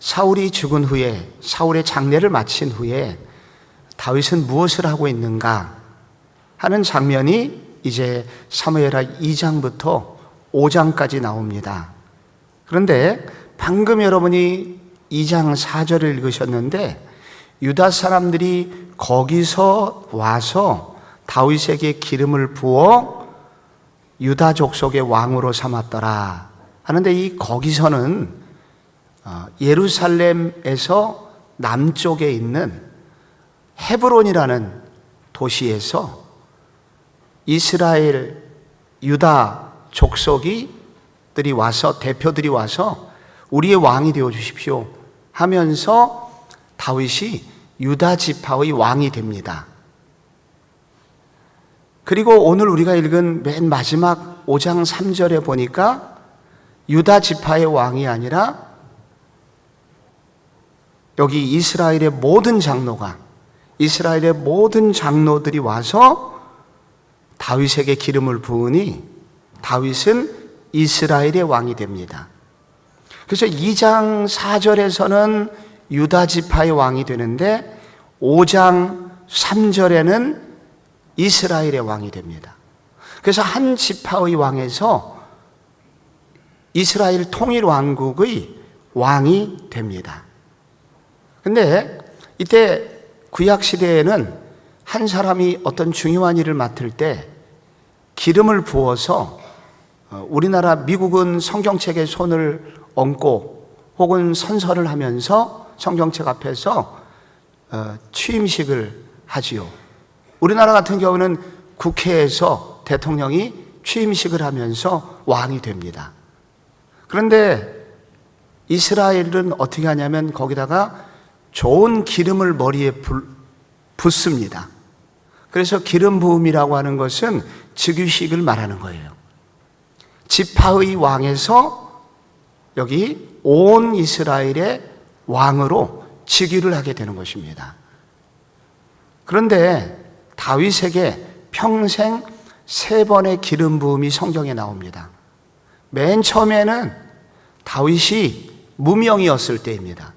사울이 죽은 후에, 사울의 장례를 마친 후에 다윗은 무엇을 하고 있는가 하는 장면이 이제 사무엘하 2장부터 5장까지 나옵니다. 그런데 방금 여러분이 2장 4절을 읽으셨는데 유다 사람들이 거기서 와서 다윗에게 기름을 부어 유다 족속의 왕으로 삼았더라 하는데, 이 거기서는 예루살렘에서 남쪽에 있는 헤브론이라는 도시에서 이스라엘 유다 족속들이 와서, 대표들이 와서 우리의 왕이 되어 주십시오 하면서 다윗이 유다 지파의 왕이 됩니다. 그리고 오늘 우리가 읽은 맨 마지막 5장 3절에 보니까 유다 지파의 왕이 아니라 여기 이스라엘의 모든 장로가, 이스라엘의 모든 장로들이 와서 다윗에게 기름을 부으니 다윗은 이스라엘의 왕이 됩니다. 그래서 2장 4절에서는 유다 지파의 왕이 되는데 5장 3절에는 이스라엘의 왕이 됩니다. 그래서 한 지파의 왕에서 이스라엘 통일 왕국의 왕이 됩니다. 근데 이때 구약 시대에는 한 사람이 어떤 중요한 일을 맡을 때 기름을 부어서, 우리나라 미국은 성경책에 손을 얹고 혹은 선서를 하면서 성경책 앞에서 취임식을 하지요. 우리나라 같은 경우는 국회에서 대통령이 취임식을 하면서 왕이 됩니다. 그런데 이스라엘은 어떻게 하냐면 거기다가 좋은 기름을 머리에 붓습니다. 그래서 기름 부음이라고 하는 것은 즉위식을 말하는 거예요. 지파의 왕에서 여기 온 이스라엘의 왕으로 즉위를 하게 되는 것입니다. 그런데 다윗에게 평생 3번의 기름 부음이 성경에 나옵니다. 맨 처음에는 다윗이 무명이었을 때입니다.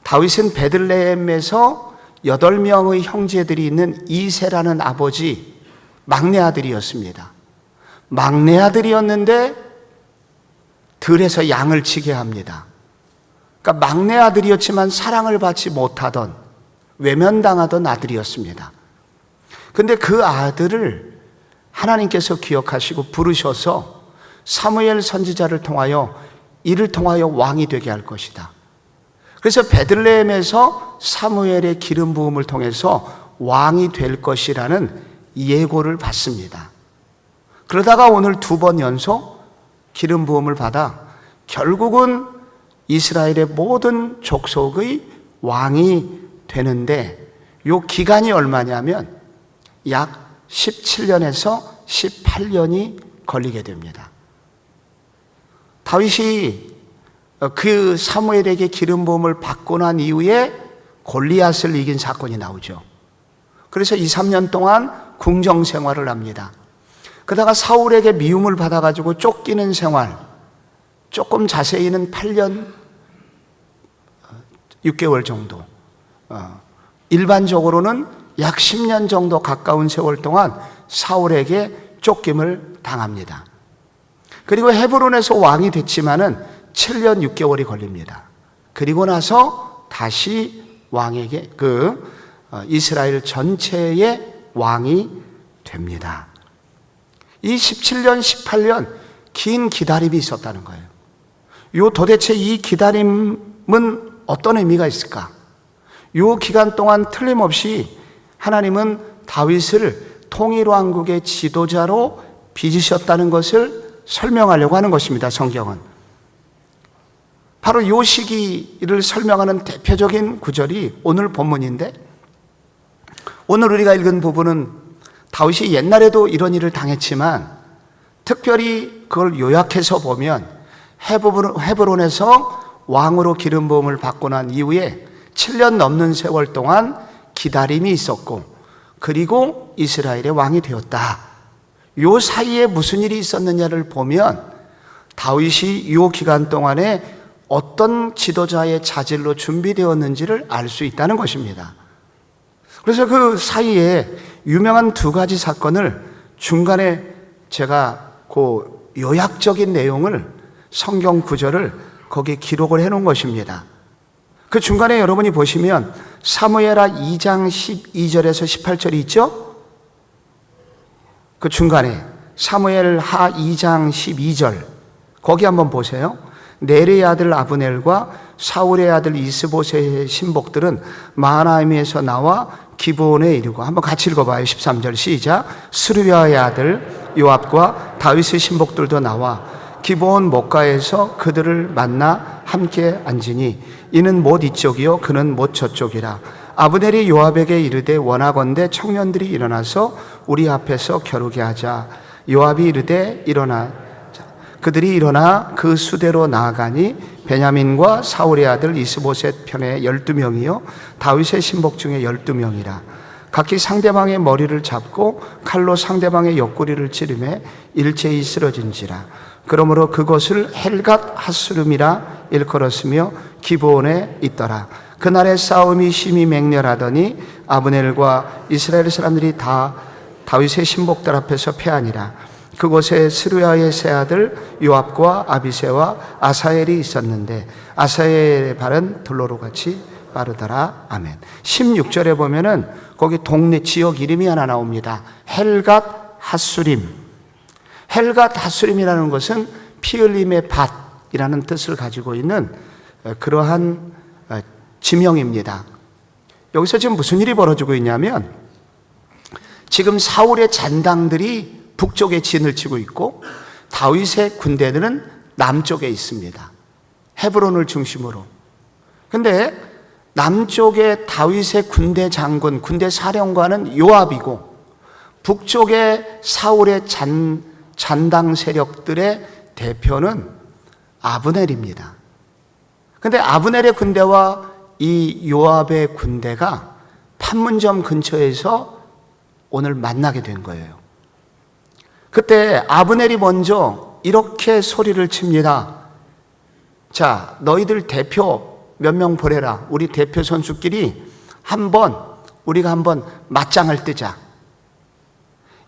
다윗은 베들레헴에서 8명의 형제들이 있는 이세라는 아버지 막내 아들이었습니다. 막내 아들이었는데 들에서 양을 치게 합니다. 그러니까 막내 아들이었지만 사랑을 받지 못하던, 외면당하던 아들이었습니다. 그런데 그 아들을 하나님께서 기억하시고 부르셔서 사무엘 선지자를 통하여, 이를 통하여 왕이 되게 할 것이다. 그래서 베들레헴에서 사무엘의 기름 부음을 통해서 왕이 될 것이라는 예고를 받습니다. 그러다가 오늘 2번 연속 기름 부음을 받아 결국은 이스라엘의 모든 족속의 왕이 되는데, 이 기간이 얼마냐면 약 17년에서 18년이 걸리게 됩니다. 다윗이 그 사무엘에게 기름 부음을 받고 난 이후에 골리앗을 이긴 사건이 나오죠. 그래서 2, 3년 동안 궁정 생활을 합니다. 그러다가 사울에게 미움을 받아가지고 쫓기는 생활, 조금 자세히는 8년 6개월 정도, 일반적으로는 약 10년 정도 가까운 세월 동안 사울에게 쫓김을 당합니다. 그리고 헤브론에서 왕이 됐지만은 7년 6개월이 걸립니다. 그리고 나서 다시 왕에게, 이스라엘 전체의 왕이 됩니다. 이 17년, 18년 긴 기다림이 있었다는 거예요. 도대체 이 기다림은 어떤 의미가 있을까? 이 기간 동안 틀림없이 하나님은 다윗을 통일왕국의 지도자로 빚으셨다는 것을 설명하려고 하는 것입니다. 성경은. 바로 이 시기를 설명하는 대표적인 구절이 오늘 본문인데, 오늘 우리가 읽은 부분은 다윗이 옛날에도 이런 일을 당했지만 특별히 그걸 요약해서 보면 헤브론에서 왕으로 기름 부음을 받고 난 이후에 7년 넘는 세월 동안 기다림이 있었고, 그리고 이스라엘의 왕이 되었다. 이 사이에 무슨 일이 있었느냐를 보면 다윗이 이 기간 동안에 어떤 지도자의 자질로 준비되었는지를 알 수 있다는 것입니다. 그래서 그 사이에 유명한 두 가지 사건을 중간에 제가 그 요약적인 내용을 성경 구절을 거기에 기록을 해 놓은 것입니다. 그 중간에 여러분이 보시면 사무엘하 2장 12절에서 18절이 있죠? 그 중간에 사무엘하 2장 12절 거기 한번 보세요. 네리의 아들 아브넬과 사울의 아들 이스보셋의 신복들은 마하나임에서 나와 기브온에 이르고, 한번 같이 읽어봐요. 13절 시작. 스루야의 아들 요압과 다윗의 신복들도 나와 기브온 목가에서 그들을 만나 함께 앉으니 이는 못 이쪽이요 그는 못 저쪽이라. 아브넬이 요압에게 이르되 원하건대 청년들이 일어나서 우리 앞에서 겨루게 하자. 요압이 이르되 일어나. 그들이 일어나 그 수대로 나아가니 베냐민과 사울의 아들 이스보셋 편에 12명이요 다윗의 신복 중에 12명이라. 각기 상대방의 머리를 잡고 칼로 상대방의 옆구리를 찌르매 일제히 쓰러진지라. 그러므로 그것을 헬갓 핫수름이라 일컬었으며 기브온에 있더라. 그날의 싸움이 심히 맹렬하더니 아브넬과 이스라엘 사람들이 다 다윗의 신복들 앞에서 패하니라. 그곳에 스루야의 세 아들 요압과 아비새와 아사엘이 있었는데 아사엘의 발은 들로로 같이 빠르더라. 아멘. 16절에 보면은 거기 동네 지역 이름이 하나 나옵니다. 헬갓 핫수림. 헬갓 핫수림이라는 것은 피 흘림의 밭이라는 뜻을 가지고 있는 그러한 지명입니다. 여기서 지금 무슨 일이 벌어지고 있냐면 지금 사울의 잔당들이 북쪽에 진을 치고 있고 다윗의 군대들은 남쪽에 있습니다. 헤브론을 중심으로. 근데 남쪽에 다윗의 군대 장군, 군대 사령관은 요압이고 북쪽에 사울의 잔당 세력들의 대표는 아브넬입니다. 근데 아브넬의 군대와 이 요압의 군대가 판문점 근처에서 오늘 만나게 된 거예요. 그때 아브넬이 먼저 이렇게 소리를 칩니다. 자, 너희들 대표 몇 명 보내라. 우리 대표 선수끼리 우리가 한번 맞짱을 뜨자.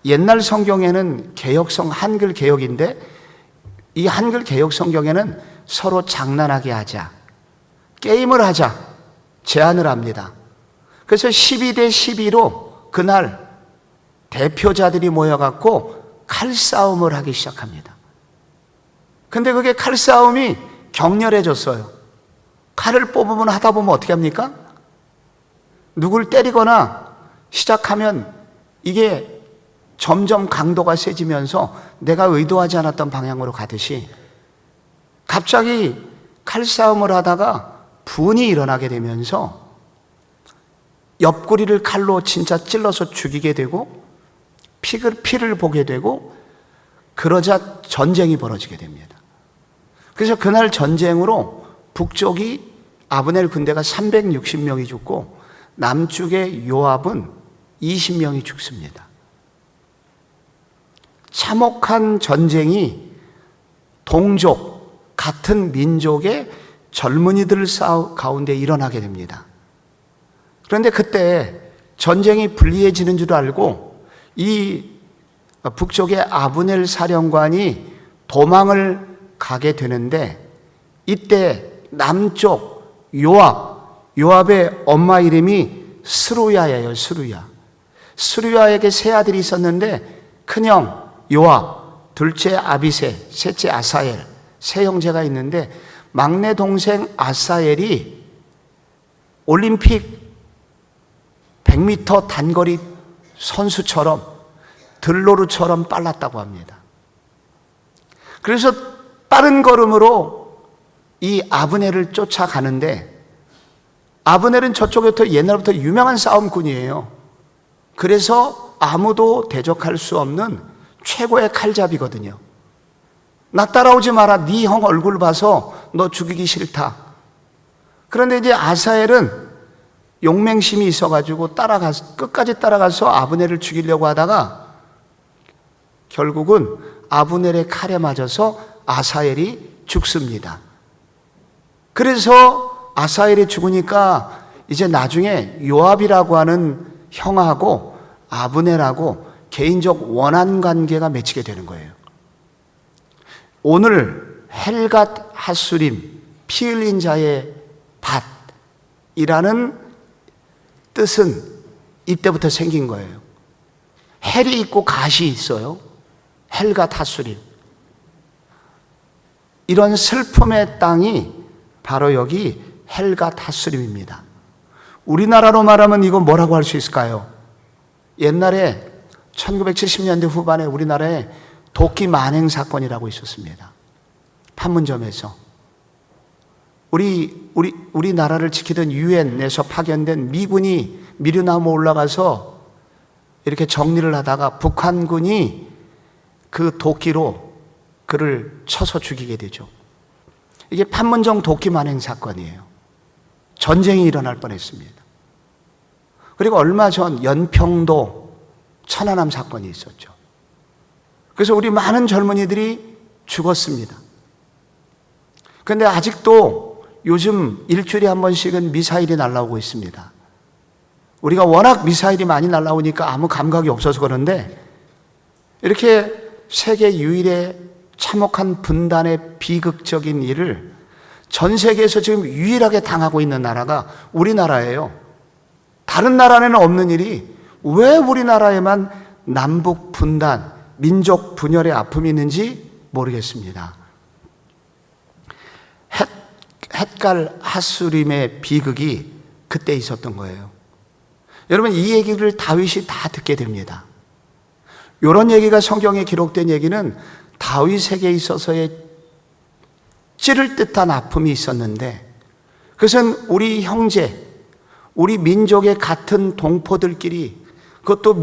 옛날 성경에는 개역성 한글 개역인데 이 한글 개역 성경에는 서로 장난하게 하자, 게임을 하자 제안을 합니다. 그래서 12대 12로 그날 대표자들이 모여갖고 칼싸움을 하기 시작합니다. 근데 그게 칼싸움이 격렬해졌어요. 칼을 뽑으면 하다 보면 어떻게 합니까? 누굴 때리거나 시작하면 이게 점점 강도가 세지면서 내가 의도하지 않았던 방향으로 가듯이 갑자기 칼싸움을 하다가 분이 일어나게 되면서 옆구리를 칼로 진짜 찔러서 죽이게 되고 피를 보게 되고 그러자 전쟁이 벌어지게 됩니다. 그래서 그날 전쟁으로 북쪽이 아브넬 군대가 360명이 죽고 남쪽의 요압은 20명이 죽습니다. 참혹한 전쟁이 동족, 같은 민족의 젊은이들 가운데 일어나게 됩니다. 그런데 그때 전쟁이 불리해지는 줄 알고 이 북쪽의 아브넬 사령관이 도망을 가게 되는데 이때 남쪽 요압의 엄마 이름이 스루야예요. 스루야에게 세 아들이 있었는데 큰형 요압, 둘째 아비새, 셋째 아사엘, 세 형제가 있는데 막내 동생 아사엘이 올림픽 100m 단거리 선수처럼 들로르처럼 빨랐다고 합니다. 그래서 빠른 걸음으로 이 아브넬을 쫓아가는데 아브넬은 저쪽부터 옛날부터 유명한 싸움꾼이에요. 그래서 아무도 대적할 수 없는 최고의 칼잡이거든요. 나 따라오지 마라. 네 형 얼굴 봐서 너 죽이기 싫다. 그런데 이제 아사엘은 용맹심이 있어가지고 끝까지 따라가서 아브넬을 죽이려고 하다가 결국은 아브넬의 칼에 맞아서 아사엘이 죽습니다. 그래서 아사엘이 죽으니까 이제 나중에 요압이라고 하는 형하고 아브넬하고 개인적 원한 관계가 맺히게 되는 거예요. 오늘 헬갓 하수림, 피 흘린 자의 밭이라는 뜻은 이때부터 생긴 거예요. 헬이 있고 갓이 있어요. 헬갓 하수림. 이런 슬픔의 땅이 바로 여기 헬갓 하수림입니다. 우리나라로 말하면 이거 뭐라고 할 수 있을까요? 옛날에 1970년대 후반에 우리나라에 도끼 만행 사건이라고 있었습니다. 판문점에서 우리나라를 지키던 유엔에서 파견된 미군이 미르나무 올라가서 이렇게 정리를 하다가 북한군이 그 도끼로 그를 쳐서 죽이게 되죠. 이게 판문점 도끼 만행 사건이에요. 전쟁이 일어날 뻔했습니다. 그리고 얼마 전 연평도 천안함 사건이 있었죠. 그래서 우리 많은 젊은이들이 죽었습니다. 그런데 아직도 요즘 일주일에 한 번씩은 미사일이 날아오고 있습니다. 우리가 워낙 미사일이 많이 날아오니까 아무 감각이 없어서 그런데 이렇게 세계 유일의 참혹한 분단의 비극적인 일을 전 세계에서 지금 유일하게 당하고 있는 나라가 우리나라예요. 다른 나라에는 없는 일이 왜 우리나라에만 남북 분단, 민족 분열의 아픔이 있는지 모르겠습니다. 헷갈 하수림의 비극이 그때 있었던 거예요. 여러분, 이 얘기를 다윗이 다 듣게 됩니다. 이런 얘기가 성경에 기록된 얘기는 다윗에게 있어서의 찌를 듯한 아픔이 있었는데, 그것은 우리 형제, 우리 민족의 같은 동포들끼리, 그것도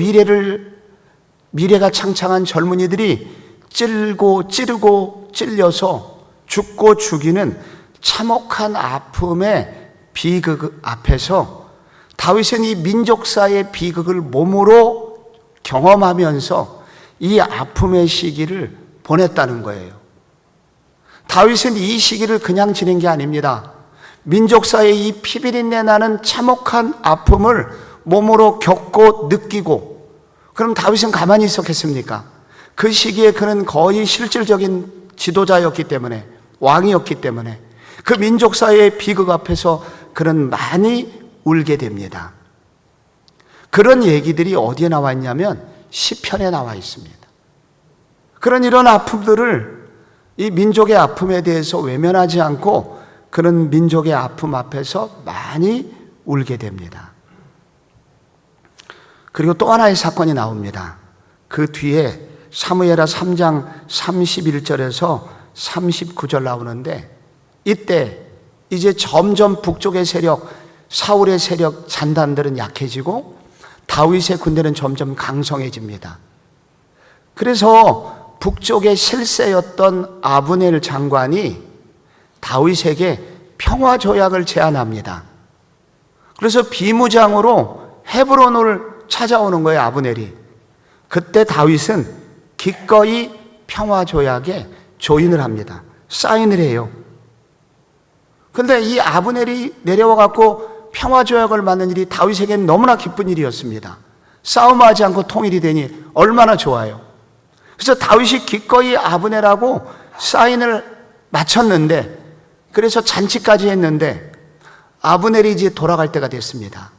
미래가 창창한 젊은이들이 찌르고 찔려서 죽고 죽이는 참혹한 아픔의 비극 앞에서 다윗은 이 민족사의 비극을 몸으로 경험하면서 이 아픔의 시기를 보냈다는 거예요. 다윗은 이 시기를 그냥 지낸 게 아닙니다. 민족사의 이 피비린내 나는 참혹한 아픔을 몸으로 겪고 느끼고, 그럼 다윗은 가만히 있었겠습니까? 그 시기에 그는 거의 실질적인 지도자였기 때문에, 왕이었기 때문에 그 민족사의 비극 앞에서 그는 많이 울게 됩니다. 그런 얘기들이 어디에 나와 있냐면 시편에 나와 있습니다. 그런 이런 아픔들을, 이 민족의 아픔에 대해서 외면하지 않고 그런 민족의 아픔 앞에서 많이 울게 됩니다. 그리고 또 하나의 사건이 나옵니다. 그 뒤에 사무엘하 3장 31절에서 39절 나오는데, 이때 이제 점점 북쪽의 세력, 사울의 세력 잔단들은 약해지고 다윗의 군대는 점점 강성해집니다. 그래서 북쪽의 실세였던 아브넬 장관이 다윗에게 평화 조약을 제안합니다. 그래서 비무장으로 헤브론을 찾아오는 거예요, 아브넬이. 그때 다윗은 기꺼이 평화 조약에 조인을 합니다. 사인을 해요. 근데 이 아브넬이 내려와 갖고 평화 조약을 맺는 일이 다윗에게는 너무나 기쁜 일이었습니다. 싸움하지 않고 통일이 되니 얼마나 좋아요. 그래서 다윗이 기꺼이 아브넬하고 사인을 마쳤는데, 그래서 잔치까지 했는데 아브넬이 이제 돌아갈 때가 됐습니다.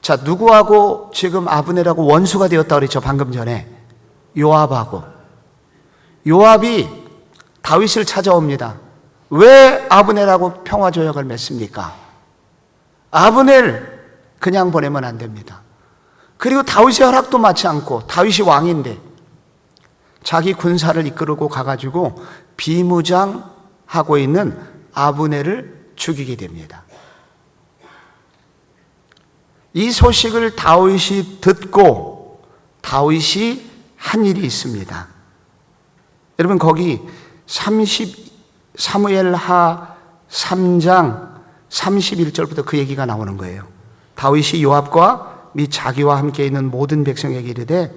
자, 누구하고 지금 아브넬하고 원수가 되었다고 그랬죠, 방금 전에? 요압하고. 요압이 다윗을 찾아옵니다. 왜 아브넬하고 평화조약을 맺습니까? 아브넬 그냥 보내면 안 됩니다. 그리고 다윗의 허락도 받지 않고, 다윗이 왕인데 자기 군사를 이끌고 가가지고 비무장하고 있는 아브넬을 죽이게 됩니다. 이 소식을 다윗이 듣고 다윗이 한 일이 있습니다. 여러분, 거기 사무엘하 3장 31절부터 그 얘기가 나오는 거예요. 다윗이 요압과 및 자기와 함께 있는 모든 백성에게 이르되,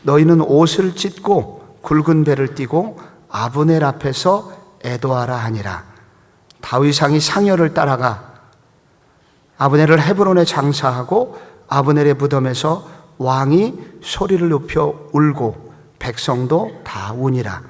너희는 옷을 찢고 굵은 배를 띠고 아브넬 앞에서 애도하라 하니라. 다윗 왕이 상여를 따라가 아브넬을 헤브론에 장사하고 아브넬의 무덤에서 왕이 소리를 높여 울고 백성도 다 우니라.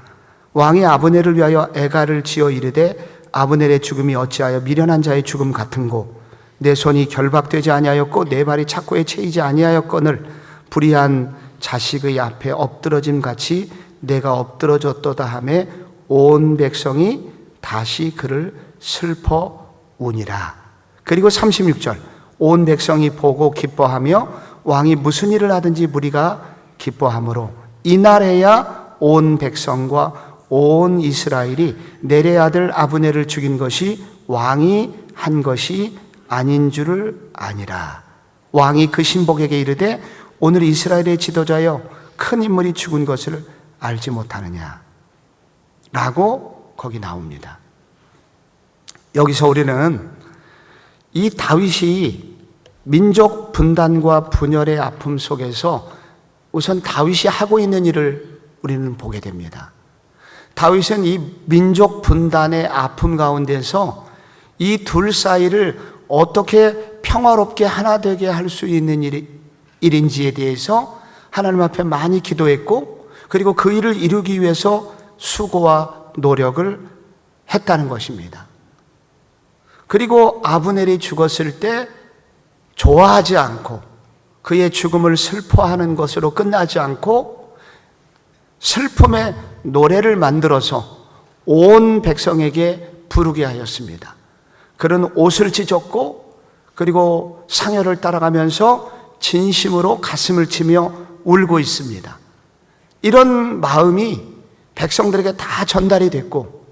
왕이 아브넬을 위하여 애가를 지어 이르되 아브넬의 죽음이 어찌하여 미련한 자의 죽음 같은고 내 손이 결박되지 아니하였고 내 발이 착고에 채이지 아니하였거늘 불의한 자식의 앞에 엎드러짐 같이 내가 엎드러졌도다 하매 온 백성이 다시 그를 슬퍼 우니라. 그리고 36절 온 백성이 보고 기뻐하며 왕이 무슨 일을 하든지 무리가 기뻐하므로 이날에야 온 백성과 온 이스라엘이 넬의 아들 아브넬을 죽인 것이 왕이 한 것이 아닌 줄을 아니라. 왕이 그 신복에게 이르되 오늘 이스라엘의 지도자여 큰 인물이 죽은 것을 알지 못하느냐 라고 거기 나옵니다. 여기서 우리는 이 다윗이 민족 분단과 분열의 아픔 속에서 우선 다윗이 하고 있는 일을 우리는 보게 됩니다. 다윗은 이 민족 분단의 아픔 가운데서 이 둘 사이를 어떻게 평화롭게 하나 되게 할 수 있는 일인지에 대해서 하나님 앞에 많이 기도했고, 그리고 그 일을 이루기 위해서 수고와 노력을 했다는 것입니다. 그리고 아브넬이 죽었을 때 좋아하지 않고 그의 죽음을 슬퍼하는 것으로 끝나지 않고 슬픔의 노래를 만들어서 온 백성에게 부르게 하였습니다. 그는 옷을 찢었고 그리고 상여를 따라가면서 진심으로 가슴을 치며 울고 있습니다. 이런 마음이 백성들에게 다 전달이 됐고,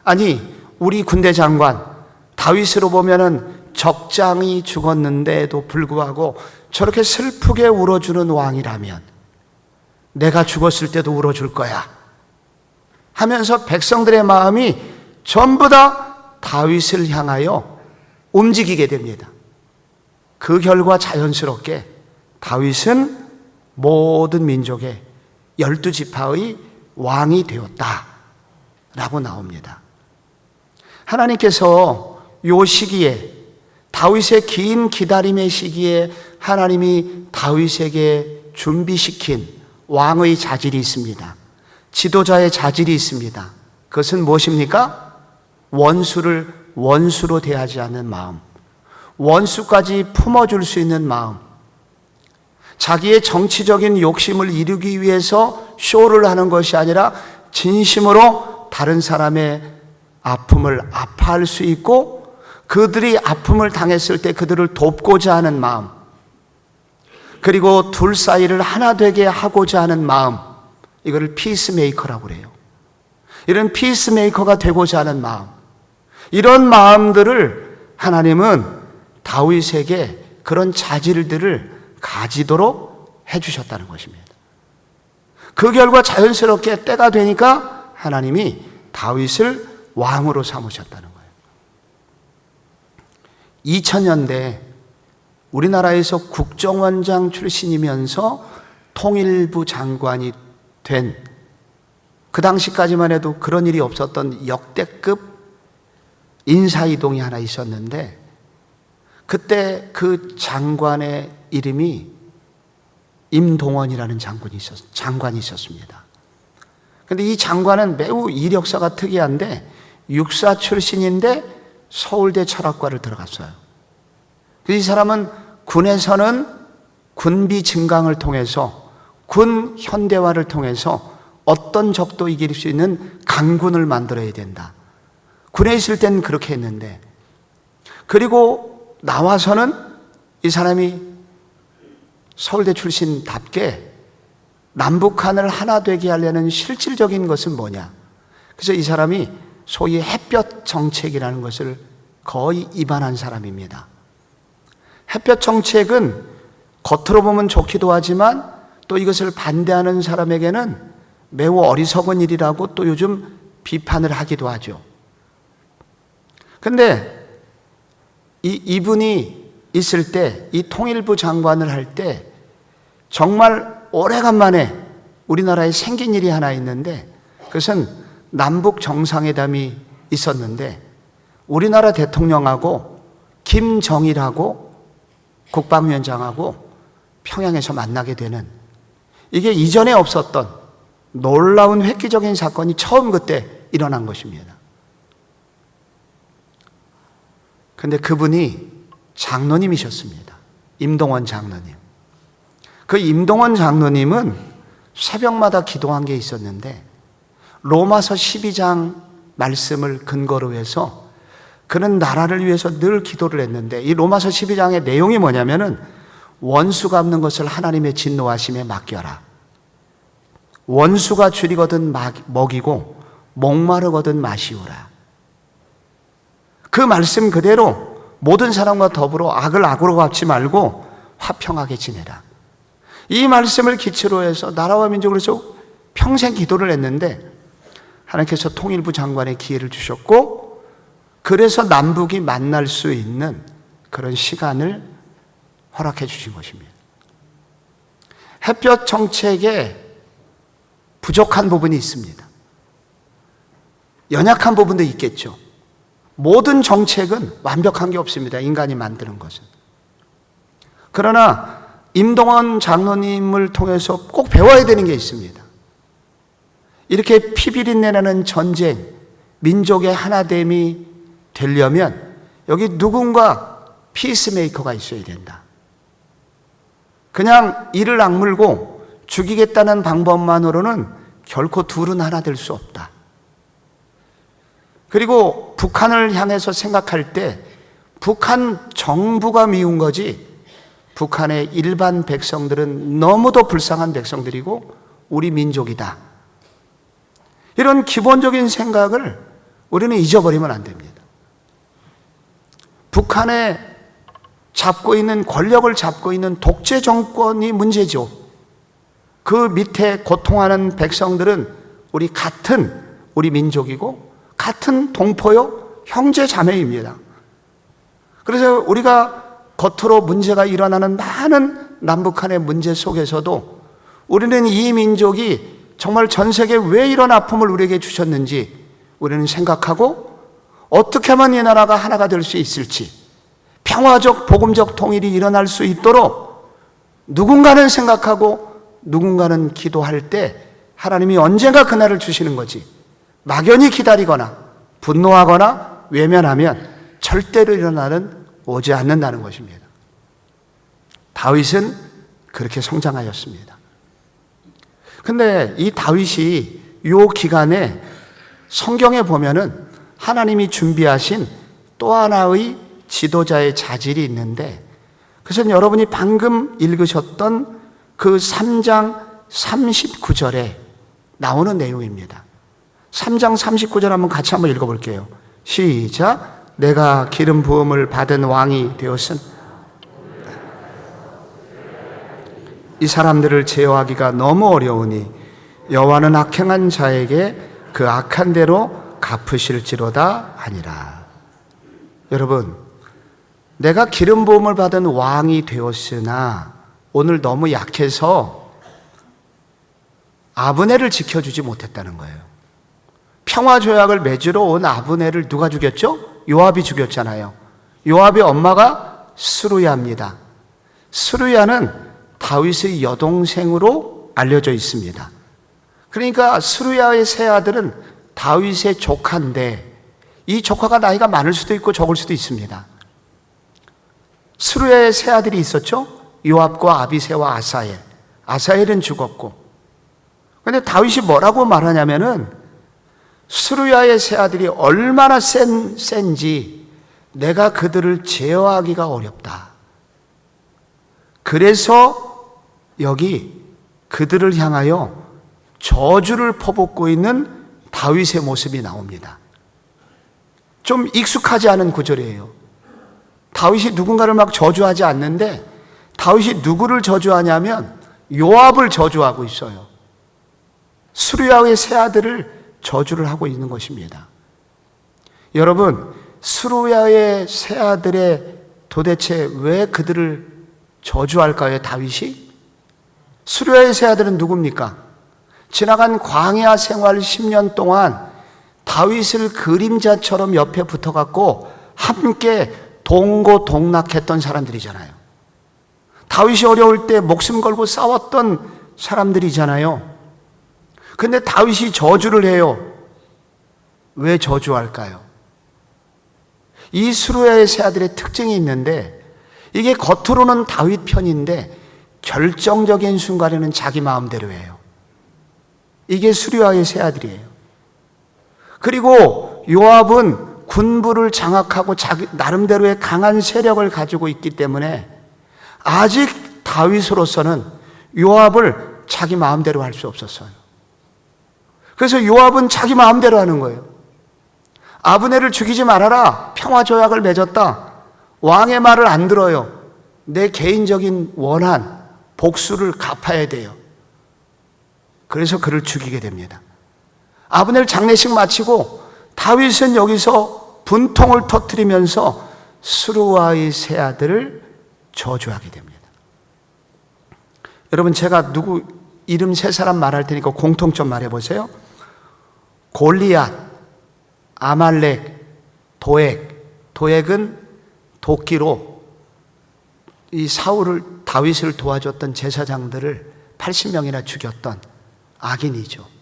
아니 우리 군대 장관 다윗으로 보면은 적장이 죽었는데도 불구하고 저렇게 슬프게 울어주는 왕이라면 내가 죽었을 때도 울어줄 거야 하면서 백성들의 마음이 전부 다 다윗을 향하여 움직이게 됩니다. 그 결과 자연스럽게 다윗은 모든 민족의 12지파의 왕이 되었다 라고 나옵니다. 하나님께서 이 시기에, 다윗의 긴 기다림의 시기에 하나님이 다윗에게 준비시킨 왕의 자질이 있습니다. 지도자의 자질이 있습니다. 그것은 무엇입니까? 원수를 원수로 대하지 않는 마음, 원수까지 품어줄 수 있는 마음, 자기의 정치적인 욕심을 이루기 위해서 쇼를 하는 것이 아니라 진심으로 다른 사람의 아픔을 아파할 수 있고 그들이 아픔을 당했을 때 그들을 돕고자 하는 마음, 그리고 둘 사이를 하나 되게 하고자 하는 마음, 이거를 피스메이커라고 그래요. 이런 피스메이커가 되고자 하는 마음, 이런 마음들을 하나님은 다윗에게 그런 자질들을 가지도록 해주셨다는 것입니다. 그 결과 자연스럽게 때가 되니까 하나님이 다윗을 왕으로 삼으셨다는 거예요. 2000년대 우리나라에서 국정원장 출신이면서 통일부 장관이 된, 그 당시까지만 해도 그런 일이 없었던 역대급 인사이동이 하나 있었는데, 그때 그 장관의 이름이 임동원이라는 장관이 있었습니다. 그런데 이 장관은 매우 이력서가 특이한데 육사 출신인데 서울대 철학과를 들어갔어요. 이 사람은 군에서는 군비 증강을 통해서, 군 현대화를 통해서 어떤 적도 이길 수 있는 강군을 만들어야 된다. 군에 있을 땐 그렇게 했는데, 그리고 나와서는 이 사람이 서울대 출신답게 남북한을 하나 되게 하려는 실질적인 것은 뭐냐? 그래서 이 사람이 소위 햇볕 정책이라는 것을 거의 입안한 사람입니다. 햇볕 정책은 겉으로 보면 좋기도 하지만 또 이것을 반대하는 사람에게는 매우 어리석은 일이라고 또 요즘 비판을 하기도 하죠. 근데 이분이 있을 때, 이 통일부 장관을 할 때 정말 오래간만에 우리나라에 생긴 일이 하나 있는데, 그것은 남북 정상회담이 있었는데 우리나라 대통령하고 김정일하고 국방위원장하고 평양에서 만나게 되는, 이게 이전에 없었던 놀라운 획기적인 사건이 처음 그때 일어난 것입니다. 근데 그분이 장로님이셨습니다. 임동원 장로님. 그 임동원 장로님은 새벽마다 기도한 게 있었는데, 로마서 12장 말씀을 근거로 해서 그는 나라를 위해서 늘 기도를 했는데, 이 로마서 12장의 내용이 뭐냐면은 원수 갚는 것을 하나님의 진노하심에 맡겨라. 원수가 줄이거든 먹이고 목마르거든 마시우라. 그 말씀 그대로 모든 사람과 더불어 악을 악으로 갚지 말고 화평하게 지내라. 이 말씀을 기초로 해서 나라와 민족을 위해서 평생 기도를 했는데, 하나님께서 통일부 장관의 기회를 주셨고, 그래서 남북이 만날 수 있는 그런 시간을 허락해 주신 것입니다. 햇볕 정책에 부족한 부분이 있습니다. 연약한 부분도 있겠죠. 모든 정책은 완벽한 게 없습니다. 인간이 만드는 것은. 그러나 임동원 장로님을 통해서 꼭 배워야 되는 게 있습니다. 이렇게 피비린내나는 전쟁, 민족의 하나됨이 되려면 여기 누군가 피스메이커가 있어야 된다. 그냥 이를 악물고 죽이겠다는 방법만으로는 결코 둘은 하나 될 수 없다. 그리고 북한을 향해서 생각할 때 북한 정부가 미운 거지, 북한의 일반 백성들은 너무도 불쌍한 백성들이고 우리 민족이다. 이런 기본적인 생각을 우리는 잊어버리면 안 됩니다. 북한에 잡고 있는, 권력을 잡고 있는 독재 정권이 문제죠. 그 밑에 고통하는 백성들은 우리 민족이고 같은 동포요, 형제 자매입니다. 그래서 우리가 겉으로 문제가 일어나는 많은 남북한의 문제 속에서도 우리는 이 민족이 정말 전 세계에 왜 이런 아픔을 우리에게 주셨는지 우리는 생각하고, 어떻게 하면 이 나라가 하나가 될 수 있을지, 평화적 복음적 통일이 일어날 수 있도록 누군가는 생각하고 누군가는 기도할 때 하나님이 언젠가 그날을 주시는 거지, 막연히 기다리거나 분노하거나 외면하면 절대로 오지 않는다는 것입니다. 다윗은 그렇게 성장하였습니다. 근데 이 다윗이 이 기간에 성경에 보면은 하나님이 준비하신 또 하나의 지도자의 자질이 있는데, 그것은 여러분이 방금 읽으셨던 그 3장 39절에 나오는 내용입니다. 3장 39절 같이 한번 읽어볼게요. 시작. 내가 기름 부음을 받은 왕이 되었은 이 사람들을 제어하기가 너무 어려우니 여호와는 악행한 자에게 그 악한 대로 갚으실지로다 하니라. 여러분, 내가 기름 부음을 받은 왕이 되었으나 오늘 너무 약해서 아브넬을 지켜주지 못했다는 거예요. 평화조약을 맺으러 온 아브넬을 누가 죽였죠? 요압이 죽였잖아요. 요압의 엄마가 스루야입니다. 스루야는 다윗의 여동생으로 알려져 있습니다. 그러니까 스루야의 세 아들은 다윗의 조카인데, 이 조카가 나이가 많을 수도 있고 적을 수도 있습니다. 스루야의 세 아들이 있었죠? 요압과 아비새와 아사엘. 아사엘은 죽었고. 그런데 다윗이 뭐라고 말하냐면은 스루야의 세 아들이 얼마나 센지 내가 그들을 제어하기가 어렵다. 그래서 여기 그들을 향하여 저주를 퍼붓고 있는 다윗의 모습이 나옵니다. 좀 익숙하지 않은 구절이에요. 다윗이 누군가를 막 저주하지 않는데, 다윗이 누구를 저주하냐면 요압을 저주하고 있어요. 스루야의 세 아들을 저주를 하고 있는 것입니다. 여러분, 스루야의 세 아들의 도대체 왜 그들을 저주할까요, 다윗이? 스루야의 세 아들은 누굽니까? 지나간 광야 생활 10년 동안 다윗을 그림자처럼 옆에 붙어갖고 함께 동고동락했던 사람들이잖아요. 다윗이 어려울 때 목숨 걸고 싸웠던 사람들이잖아요. 근데 다윗이 저주를 해요. 왜 저주할까요? 이 스루야의 세 아들의 특징이 있는데, 이게 겉으로는 다윗 편인데 결정적인 순간에는 자기 마음대로 해요. 이게 스루야의 세 아들이에요. 그리고 요압은 군부를 장악하고 자기 나름대로의 강한 세력을 가지고 있기 때문에 아직 다윗으로서는 요압을 자기 마음대로 할 수 없었어요. 그래서 요압은 자기 마음대로 하는 거예요. 아브넬을 죽이지 말아라. 평화조약을 맺었다. 왕의 말을 안 들어요. 내 개인적인 원한, 복수를 갚아야 돼요. 그래서 그를 죽이게 됩니다. 아브넬 장례식 마치고 다윗은 여기서 분통을 터뜨리면서 스루야의 세 아들을 저주하게 됩니다. 여러분, 제가 누구 이름 세 사람 말할 테니까 공통점 말해보세요. 골리앗, 아말렉, 도액은 도끼로 이 다윗을 도와줬던 제사장들을 80명이나 죽였던 악인이죠.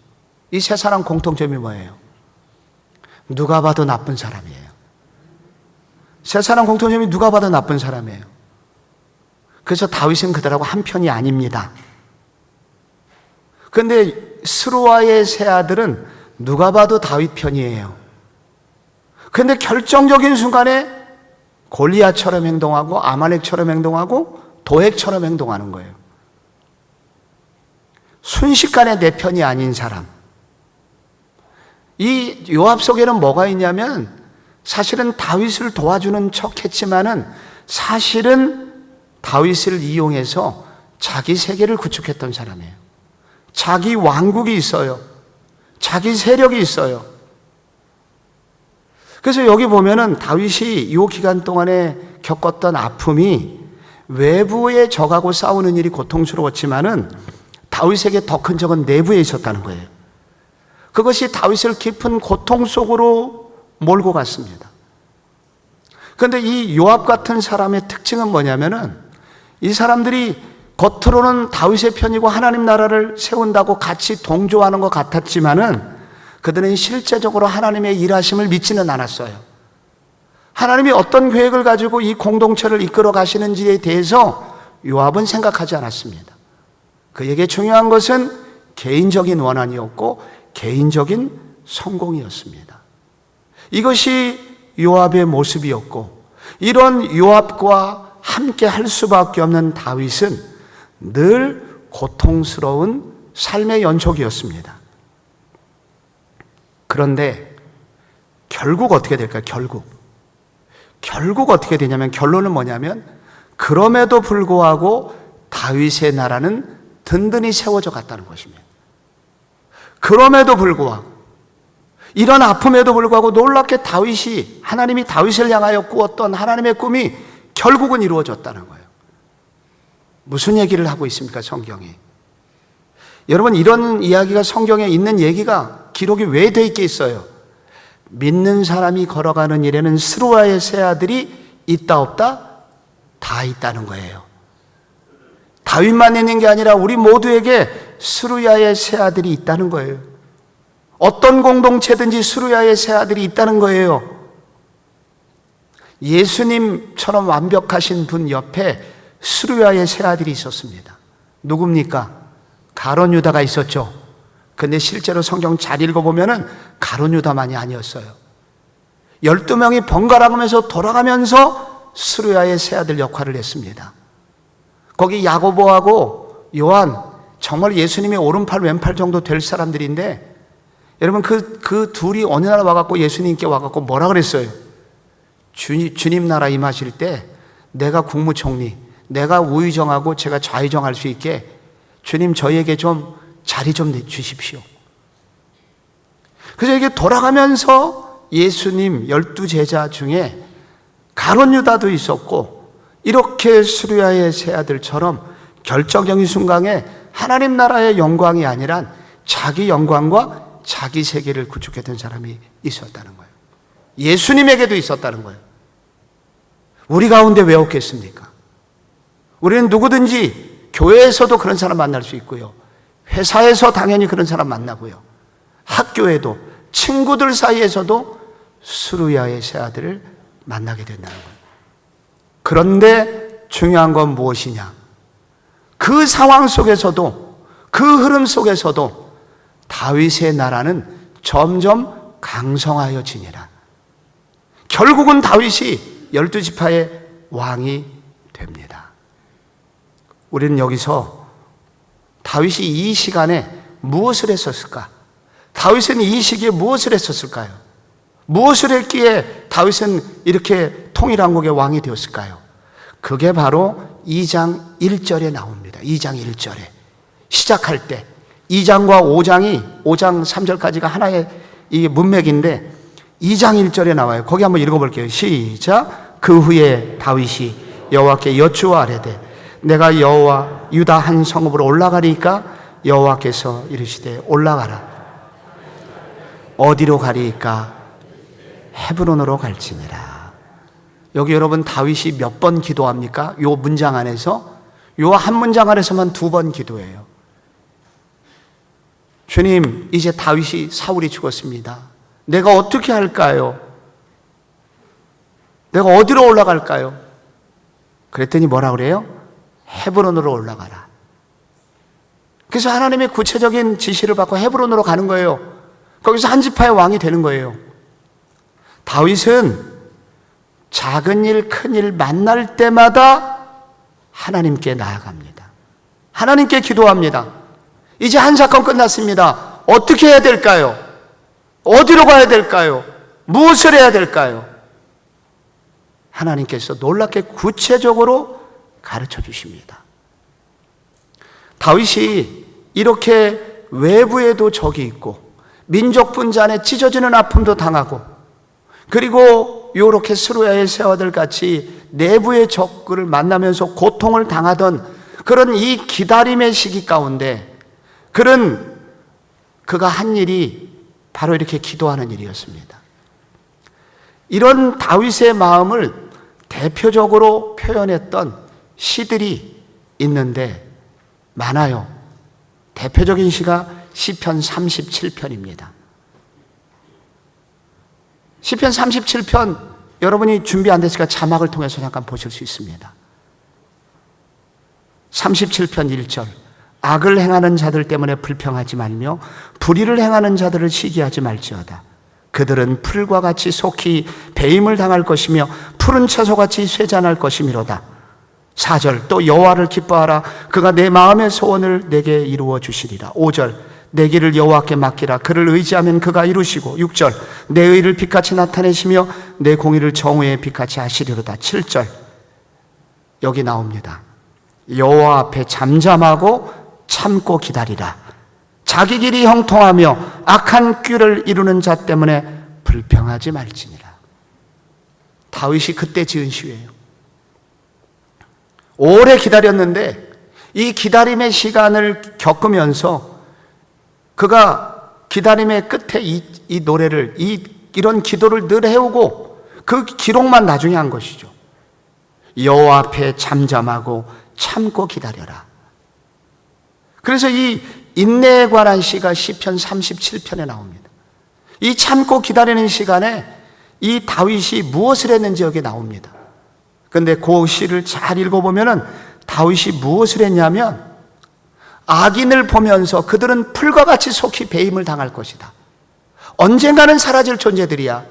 이 세 사람 공통점이 뭐예요? 누가 봐도 나쁜 사람이에요. 세 사람 공통점이 누가 봐도 나쁜 사람이에요. 그래서 다윗은 그들하고 한 편이 아닙니다. 그런데 스루야의 세 아들은 누가 봐도 다윗 편이에요. 그런데 결정적인 순간에 골리앗처럼 행동하고 아말렉처럼 행동하고 도액처럼 행동하는 거예요. 순식간에 내 편이 아닌 사람. 이 요압 속에는 뭐가 있냐면, 사실은 다윗을 도와주는 척 했지만은 사실은 다윗을 이용해서 자기 세계를 구축했던 사람이에요. 자기 왕국이 있어요. 자기 세력이 있어요. 그래서 여기 보면은 다윗이 이 기간 동안에 겪었던 아픔이 외부의 적하고 싸우는 일이 고통스러웠지만은 다윗에게 더 큰 적은 내부에 있었다는 거예요. 그것이 다윗을 깊은 고통 속으로 몰고 갔습니다. 그런데 이 요압 같은 사람의 특징은 뭐냐면은, 이 사람들이 겉으로는 다윗의 편이고 하나님 나라를 세운다고 같이 동조하는 것 같았지만은 그들은 실제적으로 하나님의 일하심을 믿지는 않았어요. 하나님이 어떤 계획을 가지고 이 공동체를 이끌어 가시는지에 대해서 요압은 생각하지 않았습니다. 그에게 중요한 것은 개인적인 원한이었고 개인적인 성공이었습니다. 이것이 요압의 모습이었고, 이런 요압과 함께 할 수밖에 없는 다윗은 늘 고통스러운 삶의 연속이었습니다. 그런데 결국 어떻게 될까요? 결국 어떻게 되냐면, 결론은 뭐냐면, 그럼에도 불구하고 다윗의 나라는 든든히 세워져 갔다는 것입니다. 그럼에도 불구하고, 이런 아픔에도 불구하고 놀랍게 다윗이, 하나님이 다윗을 향하여 꾸었던 하나님의 꿈이 결국은 이루어졌다는 거예요. 무슨 얘기를 하고 있습니까, 성경이? 여러분, 이런 이야기가 성경에 있는 얘기가 기록이 왜 돼 있겠어요? 믿는 사람이 걸어가는 일에는 스루야의 세 아들이 있다 없다? 다 있다는 거예요. 다윗만 있는 게 아니라 우리 모두에게 스루야의 세 아들이 있다는 거예요. 어떤 공동체든지 스루야의 세 아들이 있다는 거예요. 예수님처럼 완벽하신 분 옆에 스루야의 세 아들이 있었습니다. 누굽니까? 가룟 유다가 있었죠. 근데 실제로 성경 잘 읽어보면은 가룟 유다만이 아니었어요. 12명이 번갈아가면서 돌아가면서 스루야의 세 아들 역할을 했습니다. 거기 야고보하고 요한, 정말 예수님의 오른팔 왼팔 정도 될 사람들인데, 여러분 그 둘이 어느 날 와갖고 예수님께 와갖고 뭐라 그랬어요? 주님 나라 임하실 때 내가 국무총리, 내가 우의정하고 제가 좌의정할 수 있게 주님 저희에게 좀 자리 좀 내주십시오. 그래서 이게 돌아가면서 예수님 12제자 중에 가룟 유다도 있었고, 이렇게 스루야의 세 아들처럼 결정적인 순간에 하나님 나라의 영광이 아니라 자기 영광과 자기 세계를 구축했던 사람이 있었다는 거예요. 예수님에게도 있었다는 거예요. 우리 가운데 왜 없겠습니까? 우리는 누구든지 교회에서도 그런 사람 만날 수 있고요. 회사에서 당연히 그런 사람 만나고요. 학교에도, 친구들 사이에서도 수루야의 새 아들을 만나게 된다는 거예요. 그런데 중요한 건 무엇이냐? 그 상황 속에서도, 그 흐름 속에서도 다윗의 나라는 점점 강성하여지니라. 결국은 다윗이 12지파의 왕이 됩니다. 우리는 여기서 다윗이 이 시간에 무엇을 했었을까? 다윗은 이 시기에 무엇을 했었을까요? 무엇을 했기에 다윗은 이렇게 통일왕국의 왕이 되었을까요? 그게 바로 2장 1절에 나옵니다. 2장 1절에 시작할 때 2장과 5장 3절까지가 하나의 이 문맥인데 2장 1절에 나와요. 거기 한번 읽어볼게요. 시작. 그 후에 다윗이 여호와께 여쭈아뢰되 내가 여호와 유다 한 성읍으로 올라가리까? 여호와께서 이르시되 올라가라. 어디로 가리까? 헤브론으로 갈지니라. 여기 여러분 다윗이 몇 번 기도합니까? 요 문장 안에서, 요 한 문장 안에서만 2번 기도해요. 주님, 이제 다윗이, 사울이 죽었습니다. 내가 어떻게 할까요? 내가 어디로 올라갈까요? 그랬더니 뭐라 그래요? 헤브론으로 올라가라. 그래서 하나님의 구체적인 지시를 받고 헤브론으로 가는 거예요. 거기서 한 지파의 왕이 되는 거예요. 다윗은 작은 일, 큰 일 만날 때마다 하나님께 나아갑니다. 하나님께 기도합니다. 이제 한 사건 끝났습니다. 어떻게 해야 될까요? 어디로 가야 될까요? 무엇을 해야 될까요? 하나님께서 놀랍게 구체적으로 가르쳐 주십니다. 다윗이 이렇게 외부에도 적이 있고 민족 분잔에 찢어지는 아픔도 당하고 그리고 이렇게 스루야의 새아들 같이 내부의 적을 만나면서 고통을 당하던 그런 이 기다림의 시기 가운데 그가 한 일이 바로 이렇게 기도하는 일이었습니다. 이런 다윗의 마음을 대표적으로 표현했던 시들이 있는데 많아요. 대표적인 시가 시편 37편입니다. 시편 37편 여러분이 준비 안 됐으니까 자막을 통해서 잠깐 보실 수 있습니다. 37편 1절 악을 행하는 자들 때문에 불평하지 말며 불의를 행하는 자들을 시기하지 말지어다. 그들은 풀과 같이 속히 배임을 당할 것이며 푸른 채소같이 쇠잔할 것이미로다. 4절 또 여호와를 기뻐하라. 그가 내 마음의 소원을 내게 이루어 주시리라. 5절 내 길을 여호와께 맡기라. 그를 의지하면 그가 이루시고. 6절 내 의를 빛같이 나타내시며 내 공의를 정오에 빛같이 하시리로다. 7절 여기 나옵니다. 여호와 앞에 잠잠하고 참고 기다리라. 자기 길이 형통하며 악한 꾀를 이루는 자 때문에 불평하지 말지니라. 다윗이 그때 지은 시예요. 오래 기다렸는데 이 기다림의 시간을 겪으면서 그가 기다림의 끝에 이 노래를 이런 기도를 늘 해오고 그 기록만 나중에 한 것이죠. 여호와 앞에 잠잠하고 참고 기다려라. 그래서 이 인내에 관한 시가 시편 37편에 나옵니다. 이 참고 기다리는 시간에 이 다윗이 무엇을 했는지 여기 나옵니다. 그런데 그 시를 잘 읽어보면 다윗이 무엇을 했냐면 악인을 보면서 그들은 풀과 같이 속히 배임을 당할 것이다. 언젠가는 사라질 존재들이야.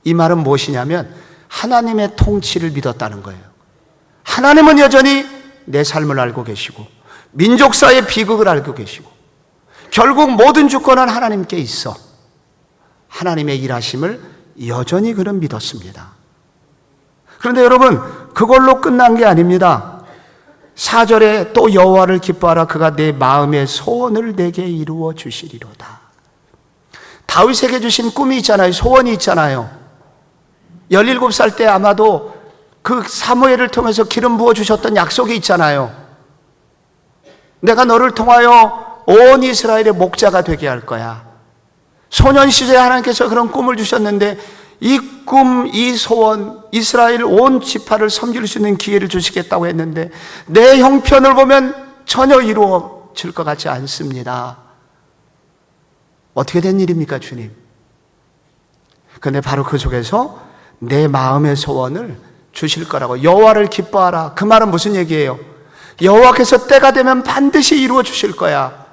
이 말은 무엇이냐면 하나님의 통치를 믿었다는 거예요. 하나님은 여전히 내 삶을 알고 계시고 민족사의 비극을 알고 계시고 결국 모든 주권은 하나님께 있어. 하나님의 일하심을 여전히 그는 믿었습니다. 그런데 여러분 그걸로 끝난 게 아닙니다. 4절에 또 여호와를 기뻐하라. 그가 내 마음의 소원을 내게 이루어 주시리로다. 다윗에게 주신 꿈이 있잖아요. 소원이 있잖아요. 17살 때 아마도 그 사무엘을 통해서 기름 부어 주셨던 약속이 있잖아요. 내가 너를 통하여 온 이스라엘의 목자가 되게 할 거야. 소년 시절에 하나님께서 그런 꿈을 주셨는데 이 꿈, 이 소원, 이스라엘 온 지파를 섬길 수 있는 기회를 주시겠다고 했는데 내 형편을 보면 전혀 이루어질 것 같지 않습니다. 어떻게 된 일입니까, 주님? 그런데 바로 그 속에서 내 마음의 소원을 주실 거라고. 여호와를 기뻐하라. 그 말은 무슨 얘기예요? 여호와께서 때가 되면 반드시 이루어 주실 거야.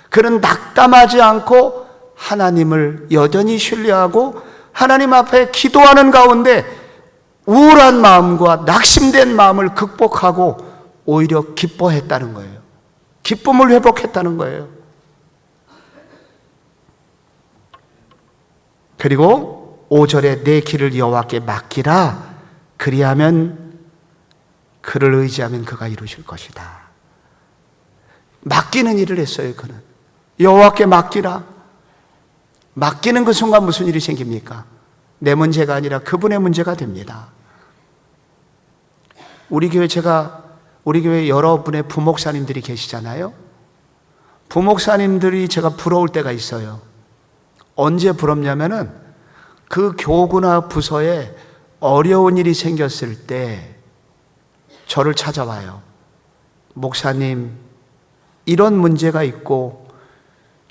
그는 낙담하지 않고 하나님을 여전히 신뢰하고 하나님 앞에 기도하는 가운데 우울한 마음과 낙심된 마음을 극복하고 오히려 기뻐했다는 거예요. 기쁨을 회복했다는 거예요. 그리고 5절에 내 길을 여호와께 맡기라. 그리하면 그를 의지하면 그가 이루실 것이다. 맡기는 일을 했어요. 그는 여호와께 맡기라. 맡기는 그 순간 무슨 일이 생깁니까? 내 문제가 아니라 그분의 문제가 됩니다. 우리 교회 여러분의 부목사님들이 계시잖아요. 부목사님들이 제가 부러울 때가 있어요. 언제 부럽냐면은 그 교구나 부서에 어려운 일이 생겼을 때 저를 찾아와요. 목사님, 이런 문제가 있고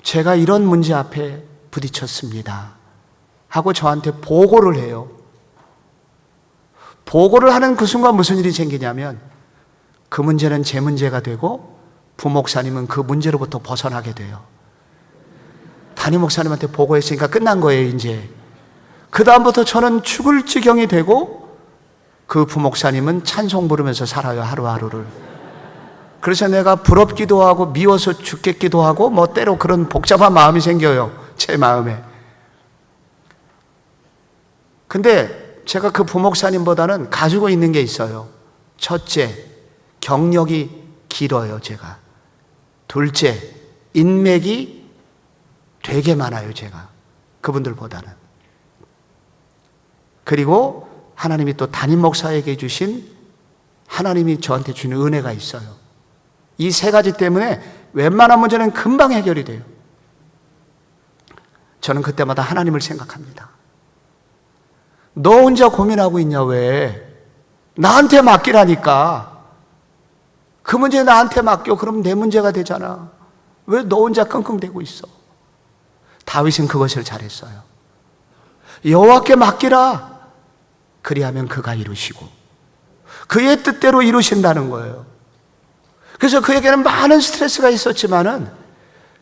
제가 이런 문제 앞에 부딪혔습니다 하고 저한테 보고를 해요. 보고를 하는 그 순간 무슨 일이 생기냐면 그 문제는 제 문제가 되고 부목사님은 그 문제로부터 벗어나게 돼요. 담임 목사님한테 보고했으니까 끝난 거예요. 이제 그 다음부터 저는 죽을 지경이 되고 그 부목사님은 찬송 부르면서 살아요. 하루하루를. 그래서 내가 부럽기도 하고 미워서 죽겠기도 하고 뭐 때로 그런 복잡한 마음이 생겨요. 제 마음에. 근데 제가 그 부목사님보다는 가지고 있는 게 있어요. 첫째, 경력이 길어요. 제가. 둘째, 인맥이 되게 많아요. 제가 그분들보다는. 그리고 하나님이 또 담임 목사에게 주신, 하나님이 저한테 주는 은혜가 있어요. 이 세 가지 때문에 웬만한 문제는 금방 해결이 돼요. 저는 그때마다 하나님을 생각합니다. 너 혼자 고민하고 있냐? 왜? 나한테 맡기라니까. 그 문제 나한테 맡겨. 그럼 내 문제가 되잖아. 왜 너 혼자 끙끙대고 있어? 다윗은 그것을 잘했어요. 여호와께 맡기라. 그리하면 그가 이루시고 그의 뜻대로 이루신다는 거예요. 그래서 그에게는 많은 스트레스가 있었지만은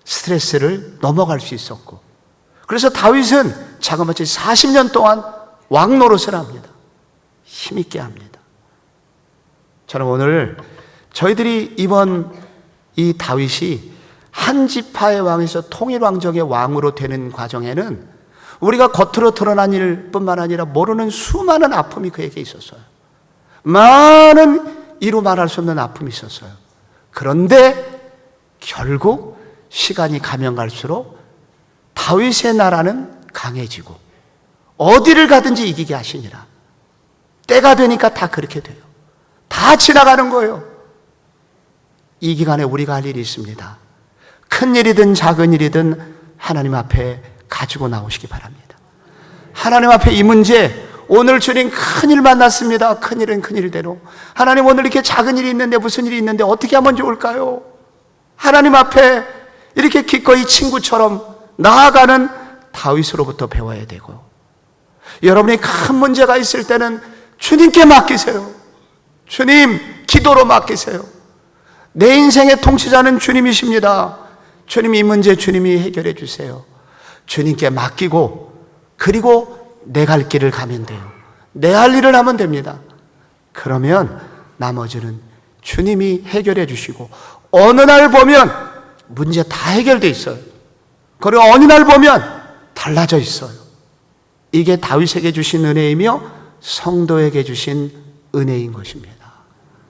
스트레스를 넘어갈 수 있었고, 그래서 다윗은 자그마치 40년 동안 왕 노릇을 합니다. 힘있게 합니다. 저는 오늘 저희들이 이번 이 다윗이 한 지파의 왕에서 통일왕족의 왕으로 되는 과정에는 우리가 겉으로 드러난 일뿐만 아니라 모르는 수많은 아픔이 그에게 있었어요. 많은 이루 말할 수 없는 아픔이 있었어요. 그런데 결국 시간이 가면 갈수록 다윗의 나라는 강해지고 어디를 가든지 이기게 하시니라. 때가 되니까 다 그렇게 돼요. 다 지나가는 거예요. 이 기간에 우리가 할 일이 있습니다. 큰 일이든 작은 일이든 하나님 앞에 가지고 나오시기 바랍니다. 하나님 앞에 이 문제, 오늘 주님 큰일 만났습니다. 큰일은 큰일대로. 하나님, 오늘 이렇게 작은 일이 있는데, 무슨 일이 있는데 어떻게 하면 좋을까요? 하나님 앞에 이렇게 기꺼이 친구처럼 나아가는 다윗으로부터 배워야 되고, 여러분이 큰 문제가 있을 때는 주님께 맡기세요. 주님, 기도로 맡기세요. 내 인생의 통치자는 주님이십니다. 주님, 이 문제 주님이 해결해 주세요. 주님께 맡기고, 그리고 내 갈 길을 가면 돼요. 내 할 일을 하면 됩니다. 그러면 나머지는 주님이 해결해 주시고, 어느 날 보면 문제 다 해결돼 있어요. 그리고 어느 날 보면 달라져 있어요. 이게 다윗에게 주신 은혜이며 성도에게 주신 은혜인 것입니다.